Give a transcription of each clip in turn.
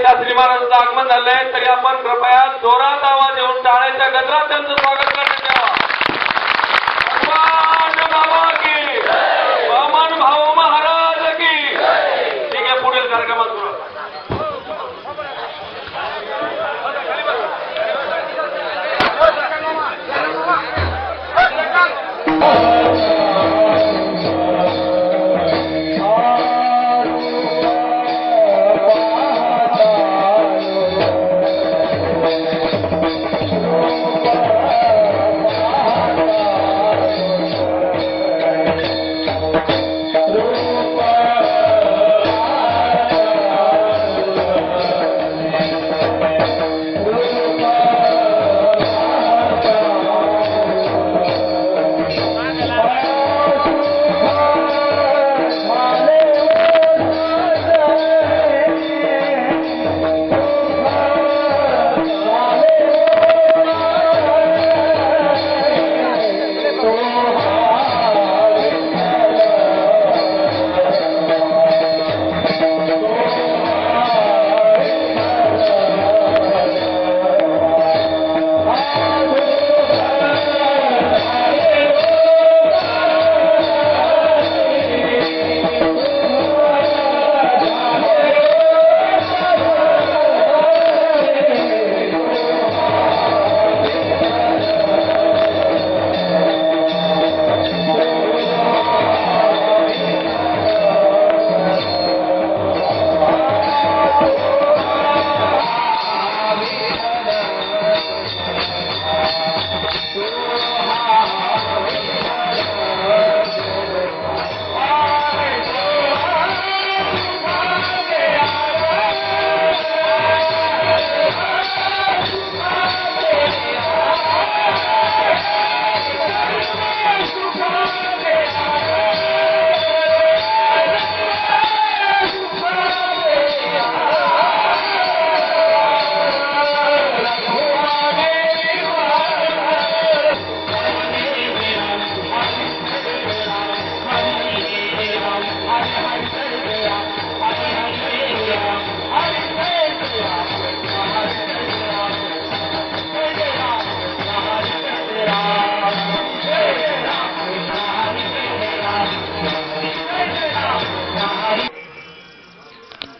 शास्त्री महाराजांचं आगमन झालंय तरी आपण कृपया जोरात आवाज देऊन टाळ्याच्या गजरात त्यांचं स्वागत करण्यात यावं. भगवान बाबा की, वामन भाऊ महाराज की. ठीक आहे, पुढील कार्यक्रमात सुरू.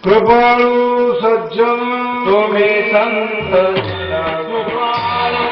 कृपाळू सज्जन तुम्ही संत कृपाळू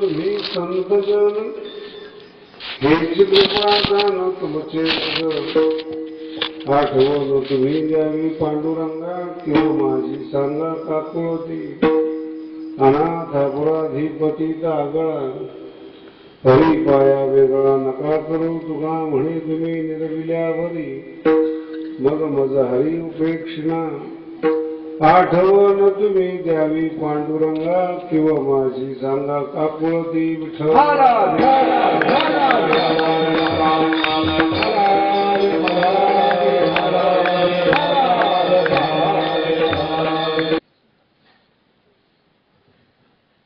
तुम्ही संतजन हेच कृपादान तुमचे आठवण तुम्ही द्यावी पांडुरंगा किंवा माझी सांगा काकुळती अनाथापुराधिपती दागळा हरी पाया वेगळा नका करू तुका म्हणे तुम्ही निर्विल्यावरी मग मज हरी उपेक्षणा आठवण तुम्ही द्यावी पांडुरंगा किंवा माझी सांगा काकुळती विठ्ठल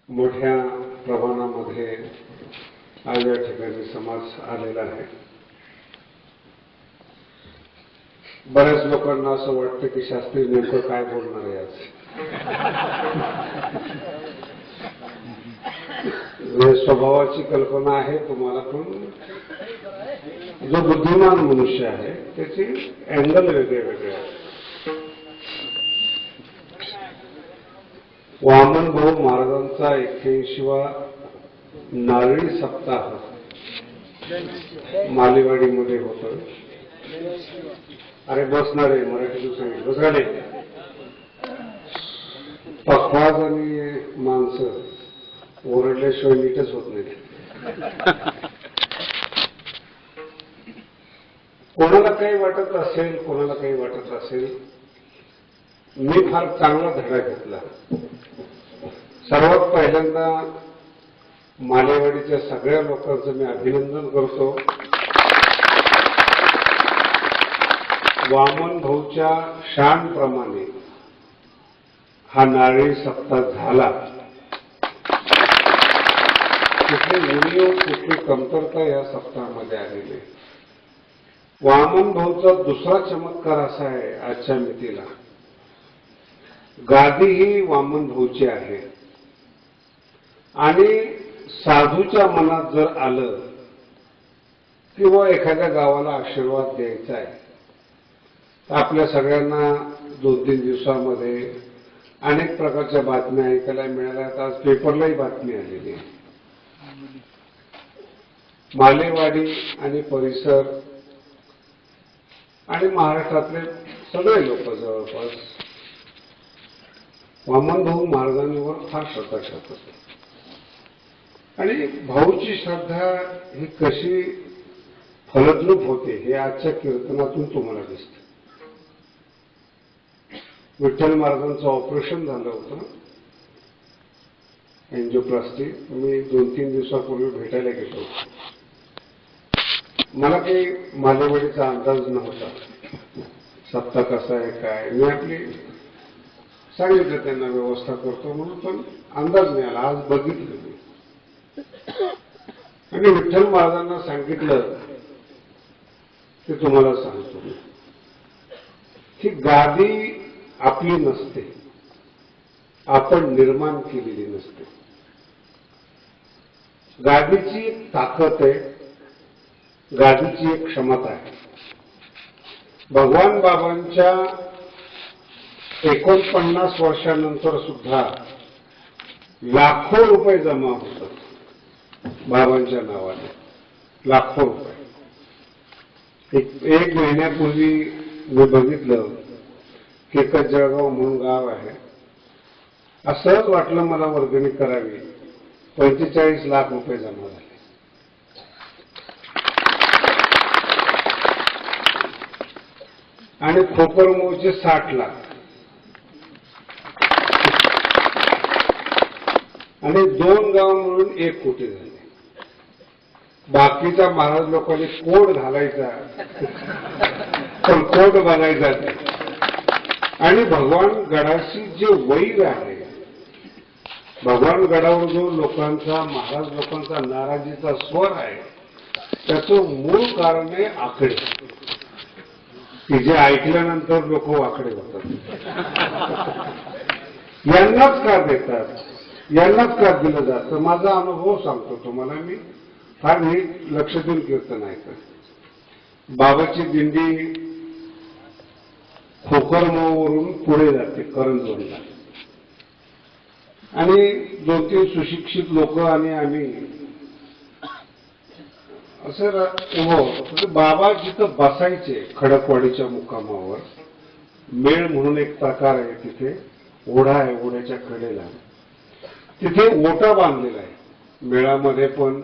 मोठ्या प्रमाणामध्ये आज या ठिकाणी समाज आलेला आहे. बऱ्याच लोकांना असं वाटतं की शास्त्री नेमकं काय बोलणार आहे आज. स्वभावाची कल्पना आहे तुम्हाला, पण जो बुद्धिमान मनुष्य आहे त्याची अँगल वेगळे वेगळे आहे. वामन भाऊ महाराजांचा 81वा नारळी सप्ताह मालेवाडीमध्ये होतो. अरे बसणार आहे मराठीतून सांगितलं बसले. पखवाज आणि माणसं ओरडल्याशिवाय नीटच होत नाही. कोणाला काही वाटत असेल, कोणाला काही वाटत असेल, मी फार चांगला धडा घेतला. सर्वात पहिल्यांदा मालेवाडीच्या सगळ्या लोकांचं मी अभिनंदन करतो. वामन भाऊच्या शानप्रमाणे हा नारळी सप्ताह झाला. कुठली उणीव कुठली कमतरता या सप्ताहामध्ये आलेली. वामन भाऊचा दुसरा चमत्कार असा आहे, आजच्या मितीला गादी ही वामन भाऊची आहे. आणि साधूच्या मनात जर आलं किंवा एखाद्या गावाला आशीर्वाद द्यायचा आहे, आपल्या सगळ्यांना 2-3 दिवसामध्ये अनेक प्रकारच्या बातम्या ऐकायला मिळाल्यात. आज पेपरलाही बातमी आलेली आहे. मालेवाडी आणि परिसर आणि महाराष्ट्रातले सगळे लोक जवळपास वामन भाऊ महाराजांवर फार श्रद्धा ठेवतात. आणि भाऊची श्रद्धा ही कशी फलद्रूप होते हे आजच्या कीर्तनातून तुम्हाला दिसतं. विठ्ठल महाराजांचं ऑपरेशन झालं होतं, एन्जिओप्लास्टी. मी 2-3 दिवसापूर्वी भेटायला गेलो. मला काही मालेवाडीचा अंदाज नव्हता, सत्ता कसा आहे काय. मी आपली सांगितलं त्यांना व्यवस्था करतो म्हणून, पण अंदाज नाही आला. आज बघितलं मी आणि विठ्ठल महाराजांना सांगितलं ते तुम्हाला सांगतो. ही गादी आपली नसते, आपण निर्माण केलेली नसते. गादीची एक ताकद आहे, गादीची एक क्षमता आहे. भगवान बाबांच्या 49 वर्षानंतर सुद्धा लाखो रुपये जमा होतात बाबांच्या नावाने. लाखो रुपये. एक महिन्यापूर्वी मी बघितलं की जळगाव म्हणून गाव आहे, असंच वाटलं मला वर्गणी करावी. 45 लाख रुपये जमा झाले. आणि खोपरमूळचे 60 लाख आणि 2 गाव मिळून 1 कोटी झाले. बाकीचा महाराज लोकांनी कोड घालायचा, पण कोड बघायचा नाही. आणि भगवान गडाशी जे वैर आहे, भगवान गडावर जो लोकांचा, महाराज लोकांचा नाराजीचा स्वर आहे, त्याचं मूळ कारण आहे आकडे, की जे ऐकल्यानंतर लोक वाकडे होतात. यांनाच का देतात, यांनाच का दिलं जातं. माझा अनुभव सांगतो तुम्हाला. मी फार नीट लक्ष देऊन कीर्तन ऐकत. बाबाची दिंडी खोकरमोवरून पुढे जाते करंजवणला. आणि 2-3 सुशिक्षित लोक आणि आम्ही असं उभं होतो. बाबा जिथं बसायचे खडकवाडीच्या मुक्कामावर, मेळ म्हणून एक प्रकार आहे, तिथे ओढा आहे, ओढ्याच्या कडेला तिथे ओटा बांधलेला आहे, मेळामध्ये पण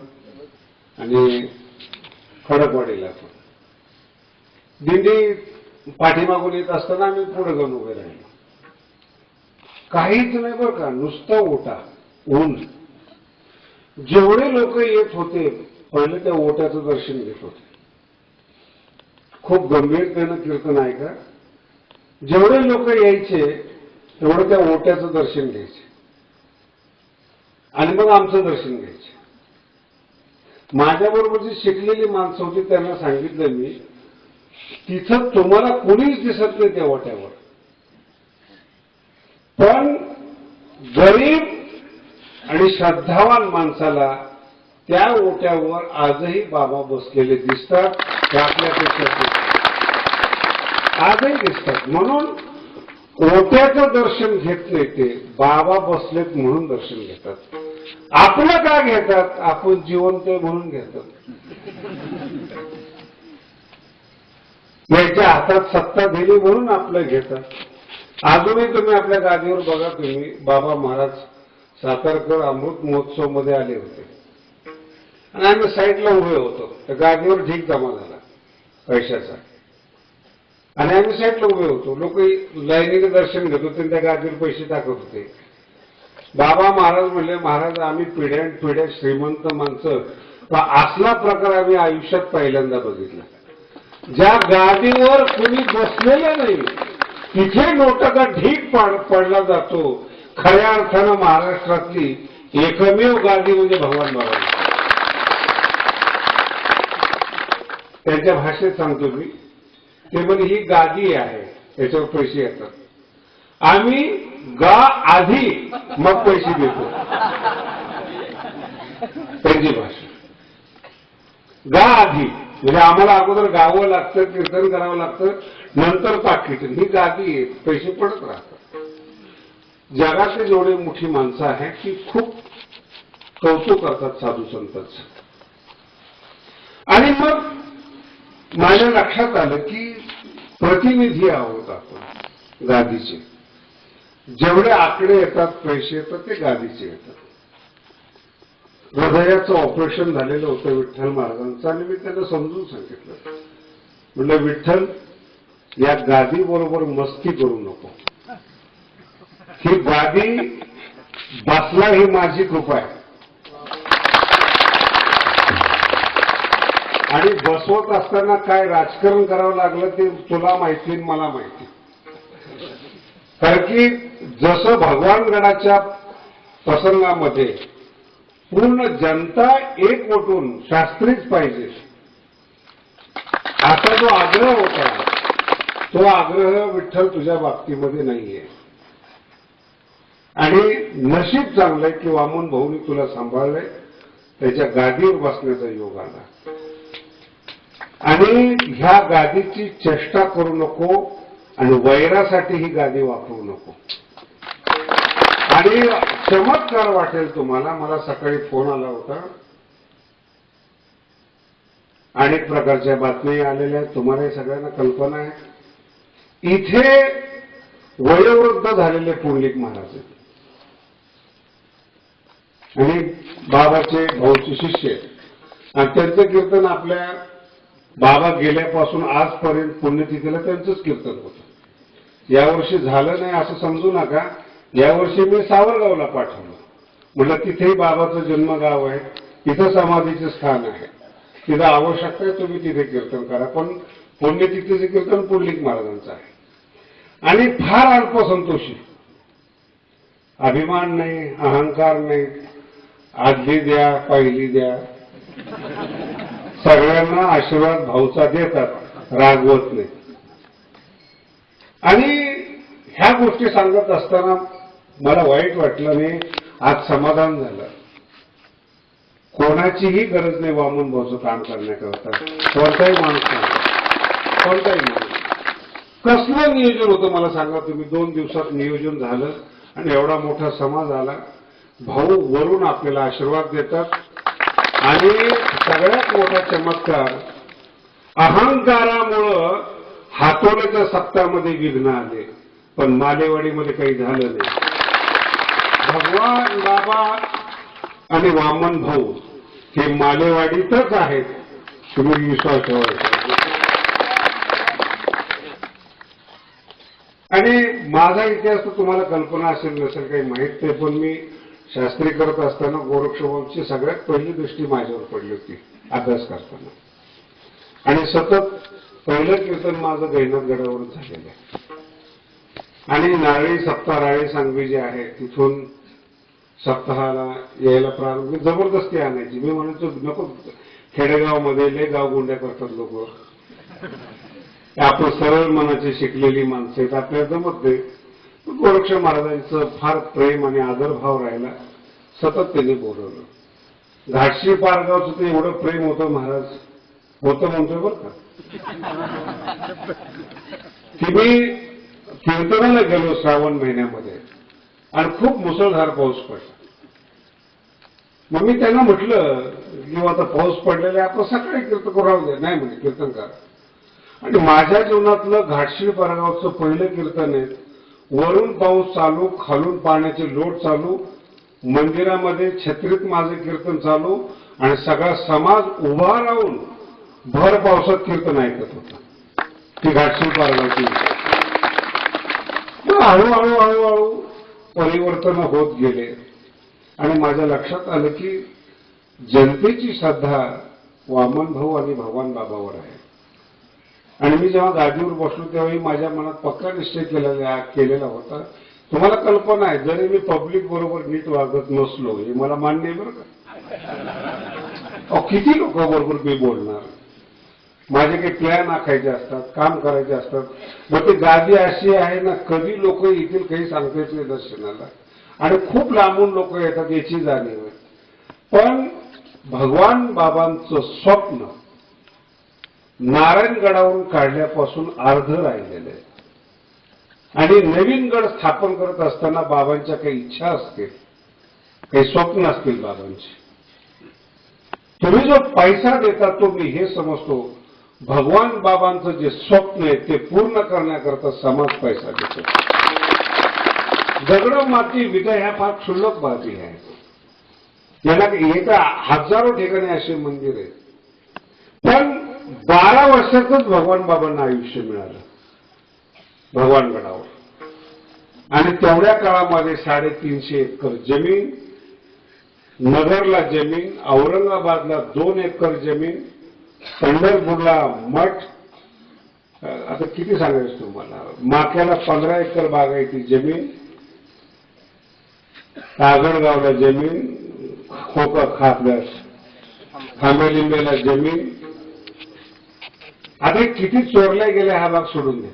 आणि खडकवाडीला पण. दिंडी पाठीमागून येत असताना आम्ही पुढे जाऊन उभे राहिलो. काहीच नाही बरं का, नुसता ओटा, ऊन. जेवढे लोक येत होते पहिले त्या ओट्याचं दर्शन घेत होते. खूप गंभीरतेनं कीर्तन आहे का, जेवढे लोक यायचे तेवढं त्या ओट्याचं दर्शन घ्यायचे आणि मग आमचं दर्शन घ्यायचे. माझ्याबरोबर जी शिकलेली माणसं होती त्यांना सांगितलं मी, तिथं तुम्हाला कोणीच दिसत नाही त्या ओट्यावर, पण गरीब आणि श्रद्धावान माणसाला त्या ओट्यावर आजही बाबा बसलेले दिसतात. ते आपल्यापेक्षा आजही दिसतात. म्हणून ओट्याचं दर्शन घेत नाही ते, बाबा बसलेत म्हणून दर्शन घेतात. आपलं का घेतात, आपण जिवंत म्हणून घेतात. याच्या हातात सत्ता दिली म्हणून आपलं घेतात. अजूनही तुम्ही आपल्या गादीवर बघा, तुम्ही बाबा महाराज सातारकर अमृत महोत्सव मध्ये आले होते आणि आम्ही साईडला उभे होतो. त्या गादीवर ढीक जमा झाला पैशाचा आणि आम्ही साईडला उभे होतो. लोक लाईनीने दर्शन घेत होते, त्या गादीवर पैसे टाकत होते. बाबा महाराज म्हणले, महाराज आम्ही पिढ्यान पिढ्या श्रीमंत माणसं, असला प्रकार आम्ही आयुष्यात पहिल्यांदा बघितला. ज्या गादीवर कुणी बसलेलं नाही तिथे नोटाचा ढीक पडला जातो. खऱ्या अर्थानं महाराष्ट्रातली एकमेव गादी म्हणजे भगवान बाबा. त्यांच्या भाषेत सांगतो मी, ते म्हणजे ही गादी आहे, त्याच्यावर पैसे येतात. आम्ही गा आधी मग पैसे देतो. त्यांची भाषा गा आधी म्हणजे आम्हाला अगोदर गावं लागतं, कीर्तन करावं लागतं, नंतर पाकिट. ही गादी आहे, पैसे पडत राहतात. जगातले जेवढे मोठी माणसं आहेत ती खूप कौतुक करतात साधू संतांचं. आणि मग माझ्या लक्षात आलं की प्रतिनिधी आहोत आपण गादीचे. जेवढे आकडे येतात, पैसे येतात, ते गादीचे येतात. हृदयाचं ऑपरेशन झालेलं होतं विठ्ठल महाराजांचं आणि मी त्यांना समजून सांगितलं, म्हणलं विठ्ठल या गादी बरोबर मस्ती करू नको. ही गादी बसला ही माझी कृपा आहे आणि बसवत असताना काय राजकारण करावं लागलं ते तुला माहिती मला माहिती. कारण की जसं भगवानगडाच्या प्रसंगामध्ये पूर्ण जनता एकवटून शास्त्रीच पाहिजे असा जो आग्रह होता, तो आग्रह विठ्ठल तुझ्या बाबतीमध्ये नाहीये. आणि नशीब चांगलंय की वामन भाऊनी तुला सांभाळलंय, त्याच्या गादीवर बसण्याचा योग आला. आणि ह्या गादीची चेष्टा करू नको आणि वैरासाठी ही गादी वापरू नको. आणि चमत्कार वाटेल तुम्हाला, मला सकाळी फोन आला होता, अनेक प्रकारच्या बातम्या आलेल्या आहेत, तुम्हालाही सगळ्यांना कल्पना आहे. इथे वयोवृद्ध झालेले पुंडलिक महाराज आहेत आणि बाबाचे भाऊचे शिष्य आहेत आणि त्यांचं कीर्तन आपल्या बाबा गेल्यापासून आजपर्यंत पुण्यतिथीला त्यांचंच कीर्तन होतं. यावर्षी झालं नाही असं समजू नका. यावर्षी मी सावरगावला पाठवलं, म्हटलं तिथेही बाबाचं जन्मगाव आहे, तिथं समाधीचं स्थान आहे, तिथं आवश्यकता आहे तुम्ही तिथे कीर्तन करा, पण पुण्यतिथीचं कीर्तन पुंडलिक महाराजांचं आहे. आणि फार अल्पसंतोषी, अभिमान नाही, अहंकार नाही, आदली द्या पहिली द्या, सगळ्यांना आशीर्वाद भाऊचा देतात, रागवत नाही. आणि ह्या गोष्टी सांगत असताना मला वाईट वाटलं नाही, आज समाधान झालं. कोणाचीही गरज नाही वामन भाऊचं काम करण्याकरता, कोणताही माणूस नाही, कोणताही माणूस. कसलं नियोजन होतं मला सांगा तुम्ही. 2 दिवसात नियोजन झालं आणि एवढा मोठा समाज आला. भाऊ वरून आपल्याला आशीर्वाद देतात. आणि सगळ्यात मोठा चमत्कार, अहंकारामुळं हातोड्याच्या सप्ताहामध्ये विघ्न आले, पण मालेवाडीमध्ये काही झालं नाही. भगवान बाबा आणि वामन भाऊ हे मालेवाडीतच आहेत, तुम्ही विश्वास ठेवायचा. आणि माझा इतिहास तर तुम्हाला कल्पना असेल नसेल काही माहीत नाही, पण मी शास्त्री करत असताना गोरक्षबाबूची सगळ्यात पहिली दृष्टी माझ्यावर पडली होती अभ्यास करताना. आणि सतत पहिलं कीर्तन माझं गैनाथगडावरून झालेलं आहे. आणि नारळी सप्ताह राळे सांगवी जे आहे तिथून सप्ताहाला यायला प्रारंभ जबरदस्ती आणायची. मी म्हणायचो नको, खेडेगावमध्ये लय गावगुंड्या करतात लोक, आपण सरळ मनाची शिकलेली माणसं आहेत, आपल्याला जमत नाही. गोरक्ष महाराजांचं फार प्रेम आणि आदरभाव राहिला, सतत त्यांनी बोलवलं. घाटशी पारगावचं ते एवढं प्रेम होतं महाराज, होतं म्हणतोय बरं का, की मी कीर्तनाला गेलो श्रावण महिन्यामध्ये आणि खूप मुसळधार पाऊस पडला. मग मी त्यांना म्हटलं की आता पाऊस पडलेला आहे, आपण सकाळी कीर्तन करावं द्या. नाही म्हणजे कीर्तन करा. आणि माझ्या जीवनातलं घाटशी पारगावचं पहिलं कीर्तन आहे. वरून पाऊस चालू, खालून पाण्याचे लोट चालू, मंदिरामध्ये छत्रीत माझं कीर्तन चालू आणि सगळा समाज उभा राहून भर पावसात कीर्तन ऐकत होता. ती घाटशी पारगावची. हळूहळू हळूहळू परिवर्तन होत गेले आणि माझ्या लक्षात आलं की जनतेची श्रद्धा वामन भाऊ आणि भगवान बाबावर आहे. आणि मी जेव्हा गादीवर बसलो तेव्हाही माझ्या मनात पक्का निश्चय केलेला होता. तुम्हाला कल्पना आहे, जरी मी पब्लिक बरोबर नीट वागत नसलो, हे मला मान्य आहे बरं का. किती लोक बरोबर मी बोलणार, माझे काही प्लॅन आखायचे असतात, काम करायचे असतात. मग ते गादी अशी आहे ना, कधी लोक येतील काही सांगता येत नाही दर्शनाला, आणि खूप लांबून लोक येतात याची जाणीव आहे. पण भगवान बाबांचं स्वप्न नारायणगडावरून काढल्यापासून अर्ध राहिलेलं आहे. आणि नवीन गड स्थापन करत असताना बाबांच्या काही इच्छा असतील, काही स्वप्न असतील बाबांची. तुम्ही जो पैसा देता तो मी हे समजतो, भगवान बाबांचं जे स्वप्न आहे ते पूर्ण करण्याकरता समाज पैसा देतो. दगड माती विटा ह्या फार क्षुल्लक बाबी आहेत. याला एका हजारो ठिकाणी असे मंदिर आहेत. पण 12 वर्षातच भगवान बाबांना आयुष्य मिळालं भगवान गडावर. आणि तेवढ्या काळामध्ये 350 एकर जमीन, नगरला जमीन, औरंगाबादला 2 एकर जमीन, पंढरपूरला मठ, आता किती सांगायचं तुम्हाला, माक्याला 15 एकर बागायती जमीन, कागडगावला जमीन, खांबेलिंबेला जमीन. आता किती चोरल्या गेल्या हा भाग सोडून द्या,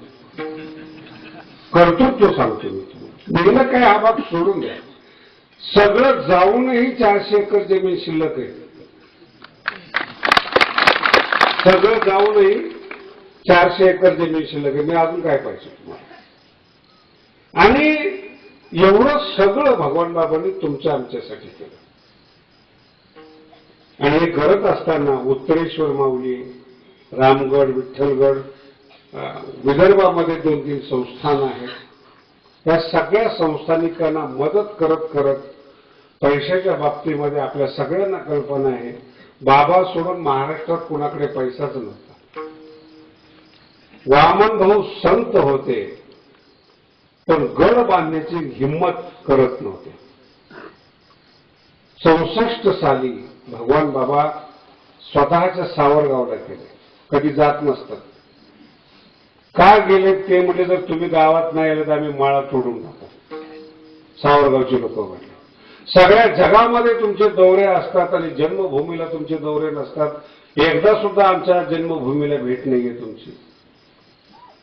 कर्तृत्व सांगतो मी तुम्हाला. नेलं काय हा भाग सोडून द्या. सगळं जाऊनही 400 एकर जमीन शिल्लक आहे. सगळं जाऊनही 400 एकर जमीन शिल्लक आहे. मी अजून काय पाहिजे तुम्हाला. आणि एवढं सगळं भगवान बाबांनी तुमच्या आमच्यासाठी केलं. आणि हे करत असताना उत्तरेश्वर माऊली, रामगड, विठ्ठलगड, विदर्भामध्ये 2-3 संस्थान आहेत. या सगळ्या संस्थानिकांना मदत करत करत पैशाच्या बाबतीमध्ये आपल्या सगळ्यांना कल्पना आहे, बाबा सोडून महाराष्ट्रात कुणाकडे पैसाच नव्हता. वामन भाऊ संत होते, पण गड बांधण्याची हिंमत करत नव्हते. 64 साली भगवान बाबा स्वतःच्या सावरगावला गेले. कधी जात नसतात. का गेले ते म्हणजे, जर तुम्ही गावात नाही आले तर आम्ही माळा तोडून टाकू. सावरगावचे लोक म्हटले, सगळ्या जगामध्ये तुमचे दौरे असतात आणि जन्मभूमीला तुमचे दौरे नसतात. एकदा सुद्धा आमच्या जन्मभूमीला भेट नाहीये तुमची.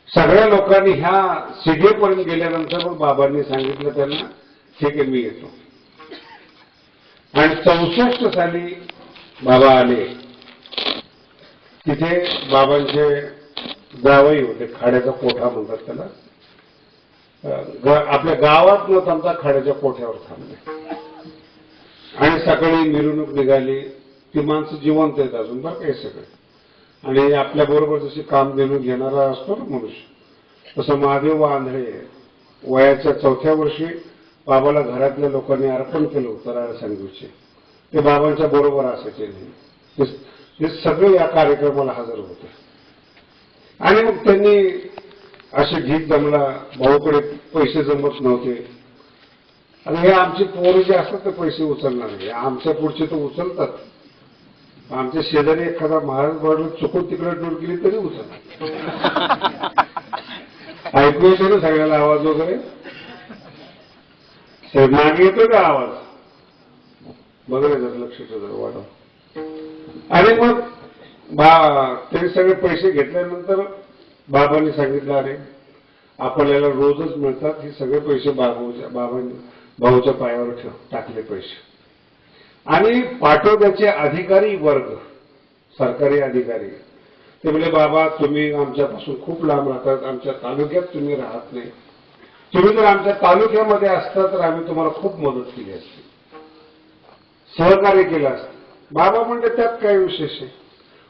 सगळ्या लोकांनी ह्या सिगेपर्यंत गेल्यानंतर मग बाबांनी सांगितलं त्यांना, ठीक आहे मी येतो. आणि 64 साली बाबा आले. तिथे बाबांचे जावई होते, खाड्याचा कोठा म्हणतात त्याला. आपल्या गावात न थांबता खाड्याच्या कोठ्यावर थांबले. आणि सकाळी मिरवणूक निघाली, ती माणसं जिवंत आहेत अजून बरं काही सगळे. आणि आपल्या बरोबर जशी काम देणून घेणारा असतो ना मनुष्य, तसं महादेव आंधळे वयाच्या 4थ्या वर्षी बाबाला घरातल्या लोकांनी अर्पण केलं होतं राळ सांगवीचे. ते बाबांच्या बरोबर असायचे नाही, ते सगळे या कार्यक्रमाला हजर होते. आणि मग त्यांनी असे ढीक जमला, भाऊकडे पैसे जमत नव्हते. आणि हे आमची पोरं जे असतात ते पैसे उचलणार नाही, आमच्या पुढचे तर उचलतात. आमच्या शेजारी एखादा महाराज बरोबर चुकून तिकडे डोर गेली तरी उचलणार. ऐकू येतो ना सगळ्याला आवाज वगैरे? मागे येतो का आवाज? बघायचं, लक्ष ठेवलं वाटत. आणि मग ते सगळे पैसे घेतल्यानंतर बाबांनी सांगितलं, अरे आपल्याला रोजच मिळतात, हे सगळे पैसे बाबांनी भाऊच्या पायावर टाकले पैसे. आणि पाठवण्याचे अधिकारी वर्ग, सरकारी अधिकारी, ते म्हणजे बाबा तुम्ही आमच्यापासून खूप लांब राहतात, आमच्या तालुक्यात तुम्ही राहत नाही, तुम्ही जर आमच्या तालुक्यामध्ये असता तर आम्ही तुम्हाला खूप मदत केली असती, सहकार्य केलं असतं. बाबा म्हणते त्यात काय विशेष आहे,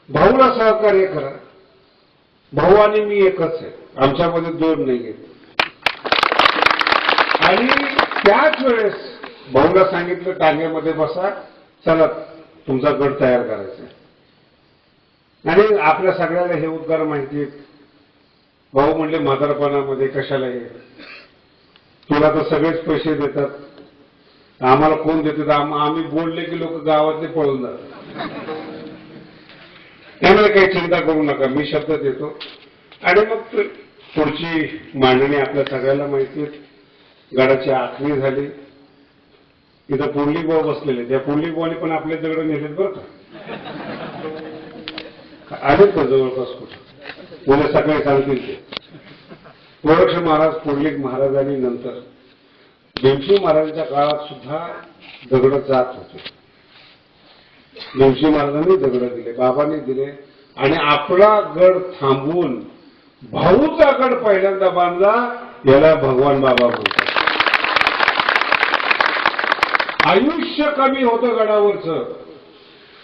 भाऊला सहकार्य करा, भाऊ आणि मी एकच आहे, आमच्यामध्ये दोन नाही आहेत. आणि त्याच वेळेस भाऊला सांगितलं टांग्यामध्ये बसा, चला तुमचा गड तयार करायचा. आणि आपल्या सगळ्याला हे उद्गार माहिती आहेत. भाऊ म्हणले म्हातारपणामध्ये कशाला हे, तुला तर सगळेच पैसे देतात, आम्हाला कोण देतात, आम्ही बोलले की लोक गावातले पळून जातात, त्यामुळे काही चिंता करू नका, मी शब्द देतो. आणि मग पुढची मांडणी आपल्या सगळ्याला माहिती आहे. गडाची आखणी झाली, इथं पुंडलिक भाऊ बसलेले, त्या पुंडलिक भाऊने पण आपले दगड नेलेत बरं का, आलेत का जवळपास कुठं, उद्या सकाळी सांगतील ते. गोरक्ष महाराज, पुंडलिक महाराजांनी नंतर भीमसिंह महाराजांच्या काळात सुद्धा दगड जात होते. भीमसिंह महाराजांनी दगड दिले, बाबांनी दिले. आणि आपला गड थांबवून भाऊचा गड पहिल्यांदा बांधला, याला भगवान बाबा बोलतात. आयुष्य कमी होतं गडावरचं,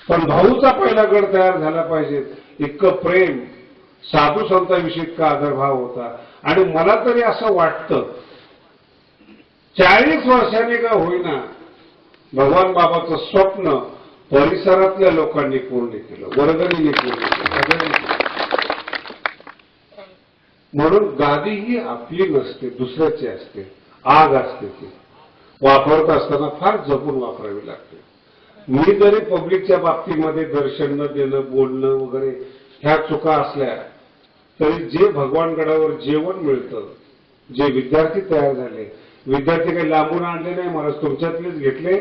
पण भाऊचा पहिला गड तयार झाला पाहिजे, इतकं प्रेम, साधू संतांविषयी इतका आदरभाव होता. आणि मला तरी असं वाटतं 40 वर्षांनी का होईना भगवान बाबाचं स्वप्न परिसरातल्या लोकांनी पूर्ण केलं, वर्गणीने पूर्ण केलं. म्हणून गादी ही आपली नसते, दुसऱ्याची असते, आग असते, ती वापरत असताना फार जपून वापरावी लागते. मी जरी पब्लिकच्या बाबतीमध्ये दर्शन न देणं, बोलणं वगैरे ह्या चुका असल्या तरी जे भगवान गडावर जेवण मिळतं, जे विद्यार्थी तयार झाले, विद्यार्थी काही लांबून आणले नाही महाराज, तुमच्यातलेच घेतले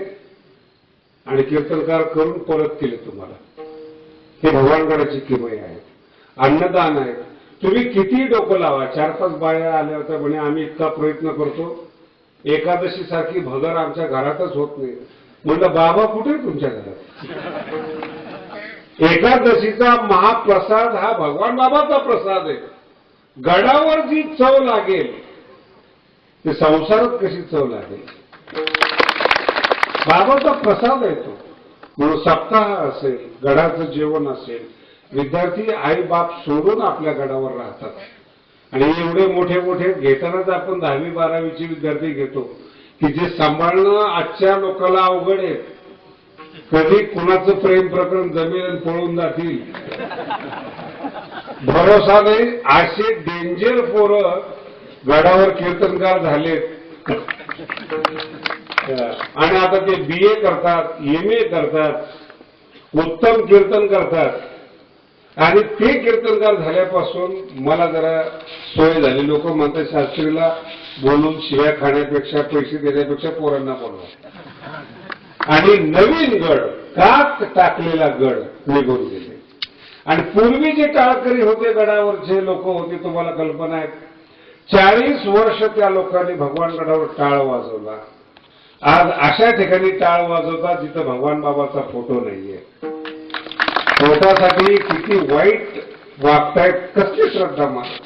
आणि कीर्तनकार करून परत केले तुम्हाला. हे भगवान गडाची किमया आहे, अन्नदान आहे. तुम्ही किती डोकं लावा, 4-5 बाया आल्या होत्या म्हणे आम्ही इतका प्रयत्न करतो, एकादशी सारखी भगर आमच्या घरातच होत नाही. म्हणलं बाबा कुठे तुमच्या घरात? एकादशीचा महाप्रसाद हा भगवान बाबाचा प्रसाद आहे. गडावर जी चव लागेल ते संसारात कशी चव लागेल, बाबाचा प्रसाद आहे तो. म्हणून सप्ताह असेल, गडाचं जेवण असेल, विद्यार्थी आई बाप सोडून आपल्या गडावर राहतात. आणि एवढे मोठे मोठे घेतानाच आपण 10वी-12वीचे विद्यार्थी घेतो की जे सांभाळणं आजच्या लोकांना अवघड आहे. कधी कुणाचं प्रेम प्रकरण जमेल आणि पळून जातील भरोसा नाही. असे डेंजर पोरं गडावर कीर्तनकार झालेत. आणि आता ते BA करतात, MA करतात, उत्तम कीर्तन करतात. आणि ते कीर्तनकार झाल्यापासून मला जरा सोय झाली. लोक म्हणतात शास्त्रीला बोलून शिव्या खाण्यापेक्षा, पैसे देण्यापेक्षा पोरांना बोलवा. आणि नवीन गड, काक टाकलेला गड निघून गेले. आणि पूर्वी जे टाळकरी होते, गडावरचे लोक होते, तुम्हाला कल्पना आहे, 40 वर्ष त्या लोकांनी भगवान गडावर टाळ वाजवला. आज अशा ठिकाणी टाळ वाजवतात जिथं भगवान बाबाचा फोटो नाहीये. फोटासाठी किती वाईट वागतायत, कसली श्रद्धा माना.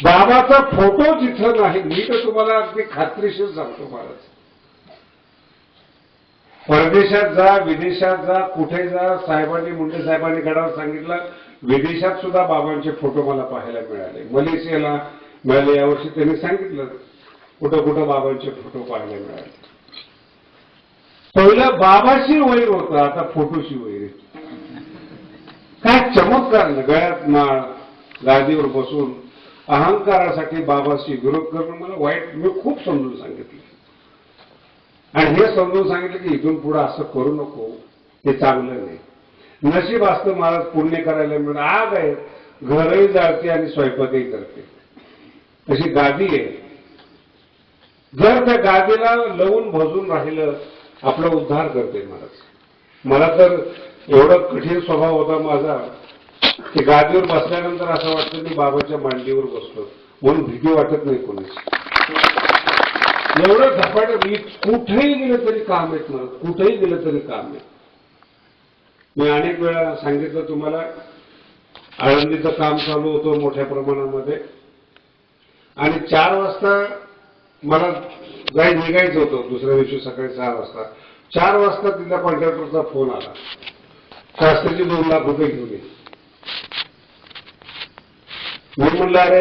बाबाचा फोटो जिथं नाही, मी तर तुम्हाला अगदी खात्रीशीर सांगतो महाराज, परदेशात जा, विदेशात जा, कुठे जा, साहेबांनी मुंडे साहेबांनी गडावर सांगितलं, विदेशात सुद्धा बाबांचे फोटो मला पाहायला मिळाले. मलेशियाला मिळाले. यावर्षी त्यांनी सांगितलं कुठं कुठं बाबांचे फोटो पाहायला मिळाले. पहिलं बाबाशी वैर होतं, आता फोटोशी वैर. काय चमत्कार ना, गळ्यात माळ, गादीवर बसून अहंकारासाठी बाबाशी विरोध करणं मला वाईट. मी खूप समजून सांगितलं आणि हे समजून सांगितलं की इथून पुढे असं करू नको, हे चांगलं नाही. नशीब असतं महाराज पुण्य करायला मिळणं. आग आहे, घरही जाळते आणि स्वयंपाकही करते, अशी गादी आहे. जर त्या गादीला लवून भजून राहिलं आपला उद्धार करते महाराज. मला तर एवढा कठीण स्वभाव होता माझा की गादीवर बसल्यानंतर असं वाटतं मी बाबाच्या मांडीवर बसलो, म्हणून भीती वाटत नाही कोणाची. एवढं झपाट्यात मी कुठेही गेलं तरी काम आहेत मला, कुठेही गेलं तरी काम आहे. मी अनेक वेळा सांगितलं तुम्हाला, आळंदीचं काम चालू होतं मोठ्या प्रमाणामध्ये आणि 4 वाजता मला निघायचं होतं. दुसऱ्या दिवशी सकाळी 6 वाजता. 4 वाजता तिथल्या कॉन्ट्रॅक्टरचा फोन आला, शास्त्रीचे 2 लाख रुपये घेऊन ये. मी म्हणलं अरे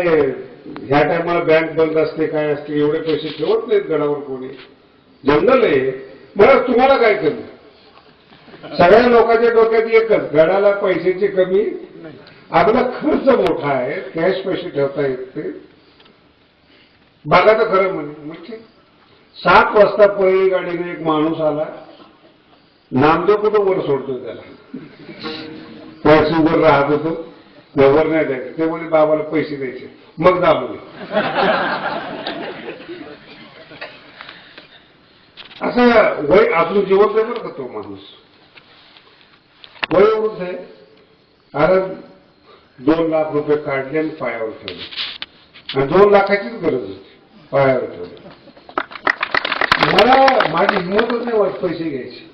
ह्या टायमाला बँक बंद असते, काय असते, एवढे पैसे ठेवत नाहीत गडावर कोणी, जंगल आहे. मला तुम्हाला काय कमी, सगळ्या लोकांच्या डोक्यात एकच, गडाला पैशाची कमी, आपला खर्च मोठा आहे, कॅश पैसे ठेवता येते. बघा तर खरं म्हणजे 7 वाजता पहिली गाडीने एक माणूस आला. नामदेव कुठं वर सोडतो त्याला, पॅसेंजर राहत होतो, वर नाही द्यायचं. ते म्हणजे बाबाला पैसे द्यायचे, मग दाबले. असं वय आपलं जिवंत आहे बरं का तो माणूस. वय वृद्ध आहे. अरे 2 लाख रुपये काढले आणि पायावर ठेवले आणि 2 लाखाचीच गरज होती, पायावर ठेवले. मला माझी हिंमतच नाही वाट पैसे घ्यायची.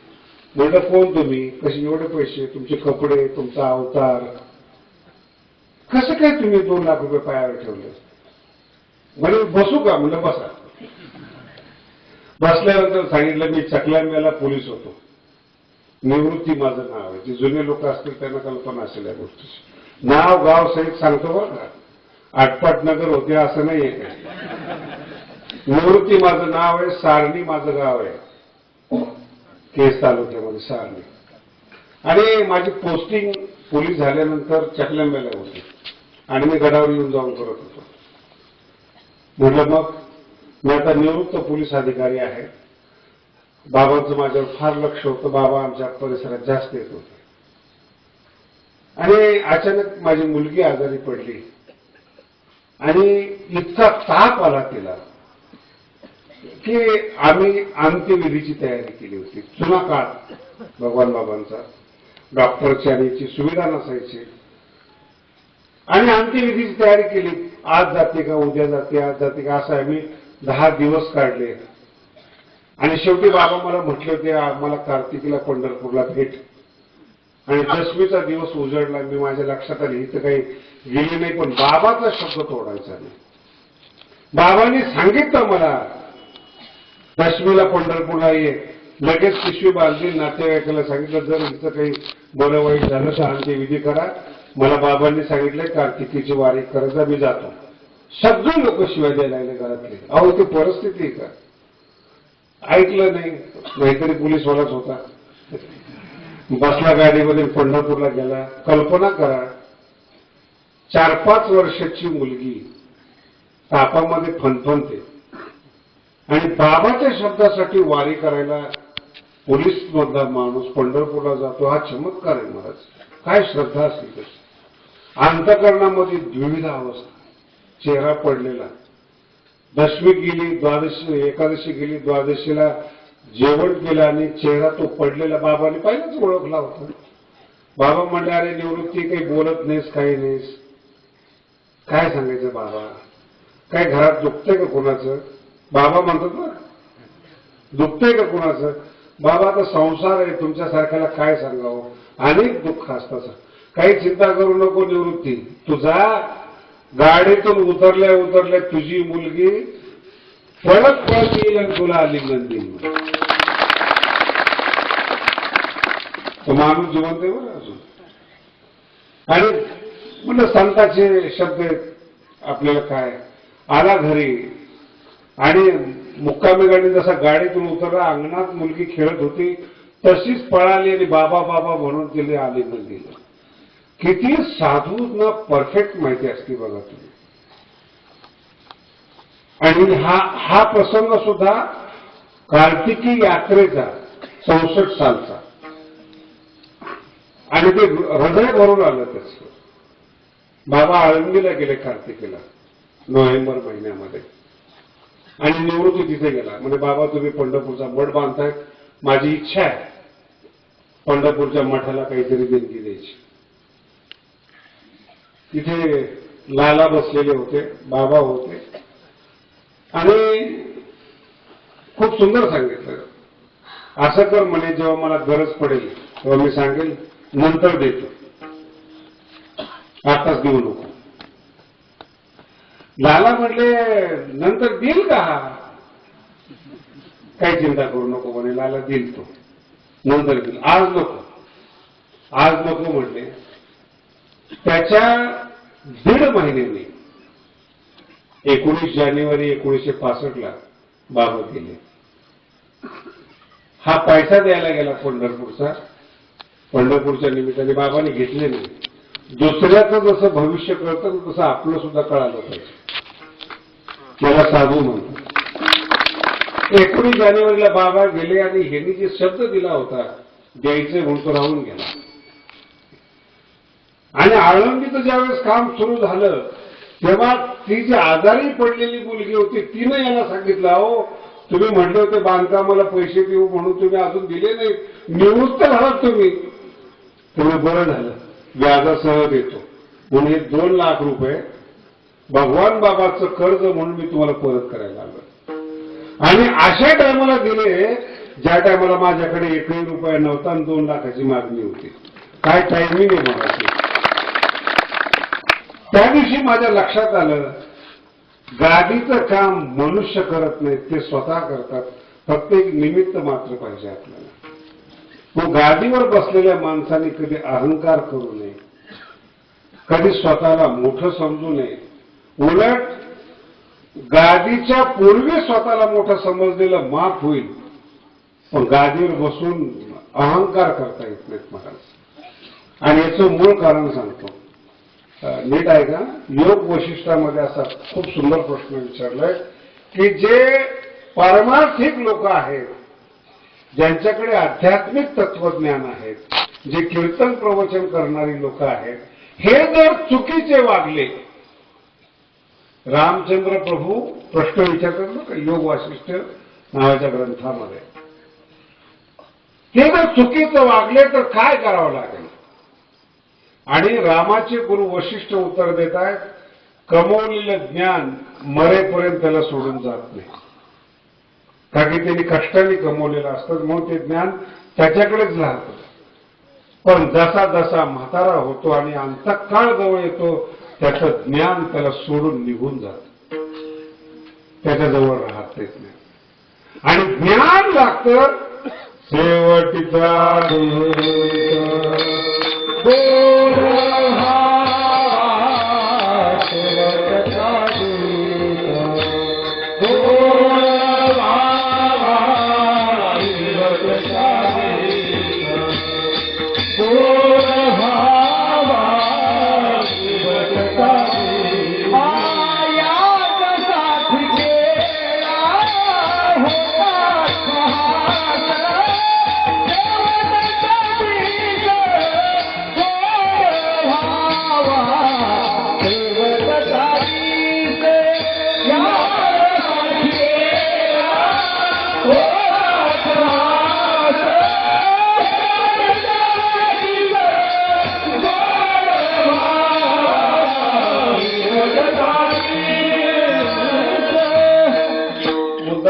म्हटलं कोण तुम्ही, कसे एवढे पैसे, तुमचे कपडे, तुमचा अवतार, कसं काय तुम्ही 2 लाख रुपये पायावर ठेवले. म्हणजे बसू का, म्हणलं बसा. बसल्यानंतर सांगितलं मी चकलांब्याला पोलीस होतो, निवृत्ती माझं नाव आहे. जे जुने लोक असतील त्यांना कल्पना असेल या गोष्टीची. नाव गाव सहित सांगतो बरं का, आटपाट नगर होते असं नाहीये काय. निवृत्ती माझं नाव आहे, सारणी माझं गाव आहे, केस तालुक्यामध्ये सारणी. आणि माझी पोस्टिंग पोलीस झाल्यानंतर चकलांब्याला होती आणि मी गडावर येऊन जाऊन करत होतो. म्हटलं मग मी आता निवृत्त पोलीस अधिकारी आहे. बाबांचं माझ्यावर फार लक्ष होतं, बाबा आमच्या परिसरात जास्त येत होते. आणि अचानक माझी मुलगी आजारी पडली आणि इतका ताप आला तिला की आम्ही अंत्यविधीची तयारी केली होती. जुना काळ भगवान बाबांचा, डॉक्टरची आणि याची सुविधा नसायची आणि अंत्यविधीची तयारी केली. आज जाते का, उद्या जाते, आज जाते का, असं आम्ही 10 दिवस काढले. आणि शेवटी बाबा मला म्हटले होते मला कार्तिकीला पंढरपूरला भेट. आणि दशमीचा दिवस उजळला. मी माझ्या लक्षात आली इथं काही गेली नाही, पण बाबाचा शब्द तोडायचा नाही. बाबांनी सांगितलं मला दशमीला पंढरपूरला ये, लगेच पिशवी बांधली, नातेवाईकाला सांगितलं जर इथं काही बरं वाईट झालं तर अंत्यविधी करा. मला बाबांनी सांगितलंय कार्तिकीची वारी करायचा, मी जातो. सगळे लोक शिवाय द्यायला लागले घरातले. अहो ती परिस्थिती आहे का, ऐकलं नाही. नाहीतरी पोलीसवालाच होता. बसला गाडीमध्ये पंढरपूरला गेला. कल्पना करा 4-5 वर्षाची मुलगी तापामध्ये फणफणते आणि बाबाच्या शब्दासाठी वारी करायला पोलीस मधला माणूस पंढरपूरला जातो. हा चमत्कार आहे महाराज. काय श्रद्धा असली तशी. अंतकरणामध्ये द्विविध अवस्था, चेहरा पडलेला. दशमी गेली, द्वादशी, एकादशी गेली, द्वादशीला जेवण केलं आणि चेहरा तो पडलेला. बाबाने पहिलाच ओळखला होता. बाबा म्हणले अरे निवृत्ती काही बोलत नाहीस, काही नाहीस, काय सांगायचं बाबा, काय घरात दुखतंय का कोणाचं. बाबा म्हणतात ना दुखतंय का कोणाचं. बाबा आता संसार आहे, तुमच्यासारख्याला काय सांगावं, अनेक दुःख असतात. काही चिंता करू नको निवृत्ती, तुझा गाडीतून उतरल्या तुझी मुलगी परत येईल आणि तुला आलिंगन देईल. तो माणूस जिवंत आहे बरं अजून. आणि म्हणलं संतांचे शब्द आहेत, आपल्याला काय. आला घरी आणि मुक्कामी गाडी जसा गाडीतून उतरला, अंगणात मुलगी खेळत होती तशीच पळाली आणि बाबा बाबा म्हणून तिने आलिंगन दिलं. किती साधूंना परफेक्ट माहिती असते बघा तुम्ही. आणि हा प्रसंग सुद्धा कार्तिकी यात्रेचा 64 सालचा. आणि ते हृदय भरून आलं त्याचं. बाबा आळंदीला गेले कार्तिकीला नोव्हेंबर महिन्यामध्ये आणि निवृत्ती तिथे गेला. म्हणजे बाबा तुम्ही पंढरपूरचा मठ बांधताय, माझी इच्छा आहे पंढरपूरच्या मठाला काहीतरी देणगी द्यायची. तिथे लाला बसलेले होते, बाबा होते आणि खूप सुंदर सांगितलं. असं कर म्हणे, जेव्हा मला गरज पडेल तेव्हा मी सांगेल, नंतर देतो, आताच देऊ नको. लाला म्हटले नंतर देईल का? काही चिंता करू नको म्हणे, लाला देईल तो, नंतर देईल, आज नको, आज नको म्हटले. त्याच्या 1.5 महिन्याने 19 जानेवारी 1965 बाबा गेले. हा पैसा द्यायला गेला पंढरपूरच्या निमित्ताने बाबाने घेतले नाही. दुसऱ्याचं जसं भविष्य कळतं तसं आपलं सुद्धा कळालं पाहिजे. त्याला साधू म्हणतो. 19 जानेवारीला बाबा गेले आणि ह्यांनी जे शब्द दिला होता द्यायचे म्हणून तो राहून गेला. आणि आळंदीचं ज्यावेळेस काम सुरू झालं तेव्हा ती जी आजारी पडलेली मुलगी होती तिनं याला सांगितलं, अहो तुम्ही म्हटले होते बांधकामाला पैसे देऊ म्हणून तुम्ही अजून दिले नाही, निवृत्त झालात तुम्ही. बरं झालं, व्याजासह देतो म्हणून हे 2 लाख रुपये भगवान बाबाचं कर्ज म्हणून मी तुम्हाला परत करायला आलो. आणि अशा टायमाला दिले ज्या टायमाला माझ्याकडे 1 रुपया नव्हता आणि 2 लाखाची मागणी होती. काय टायमिंग आहे मला. त्या दिवशी माझ्या लक्षात आलं, गादीचं काम मनुष्य करत नाहीत, ते स्वतः करतात. फक्त एक निमित्त मात्र पाहिजे आपल्याला. मग गादीवर बसलेल्या माणसाने कधी अहंकार करू नये, कधी स्वतःला मोठं समजू नये. उलट गादीच्या पूर्वी स्वतःला मोठं समजलेलं माफ होईल, पण गादीवर बसून अहंकार करता येत नाहीत महाराज. आणि याचं मूळ कारण सांगतो, नीट आहे का. योग वशिष्ठामध्ये असा खूप सुंदर प्रश्न विचारलाय की जे पारमार्थिक लोक आहेत, ज्यांच्याकडे आध्यात्मिक तत्वज्ञान आहेत, जे कीर्तन प्रवचन करणारी लोक आहेत, हे जर चुकीचे वागले. रामचंद्र प्रभू प्रश्न विचारतात ना योग वासिष्ठ नावाच्या ग्रंथामध्ये, ते जर चुकीचं वागले तर काय करावं लागेल. आणि रामाचे गुरु वशिष्ठ उत्तर देत आहेत, कमवलेलं ज्ञान मरेपर्यंत त्याला सोडून जात नाही. कारण की त्यांनी कष्टाने कमवलेलं असतं म्हणून ते ज्ञान त्याच्याकडेच राहतं. पण जसा जसा म्हातारा होतो आणि अंतकाळ जवळ येतो त्याचं ज्ञान त्याला सोडून निघून जातं, त्याच्याजवळ राहत नाही. आणि ज्ञान लागतं शेवटीचा